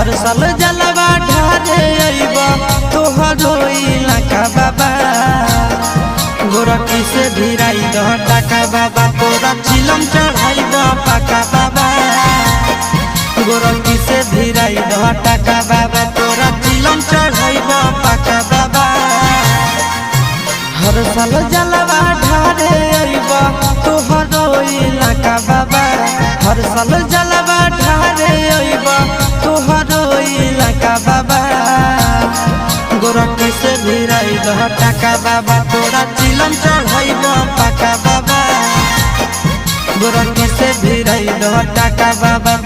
हर साल जलवा ढारे अइबा तोहरो इलाका बाबा गोरखी से भिराई दह टाका बाबा तोरा चिलम चढ़ाई द पाका बाबा गोरखी से भिराई दह टाका बाबा तोरा चिलम चढ़ाई द पाका बाबा हर साल जलवा ढारे अइबा तोहरो इलाका बाबा हर साल जलवा ढारे अइबा तोहरो इलाका बाबा गोरखी से भिराई दह टाका बाबा तोरा चिलम चढ़ाई द पाका बाबा गोरखी से भिराई दह टाका बाबा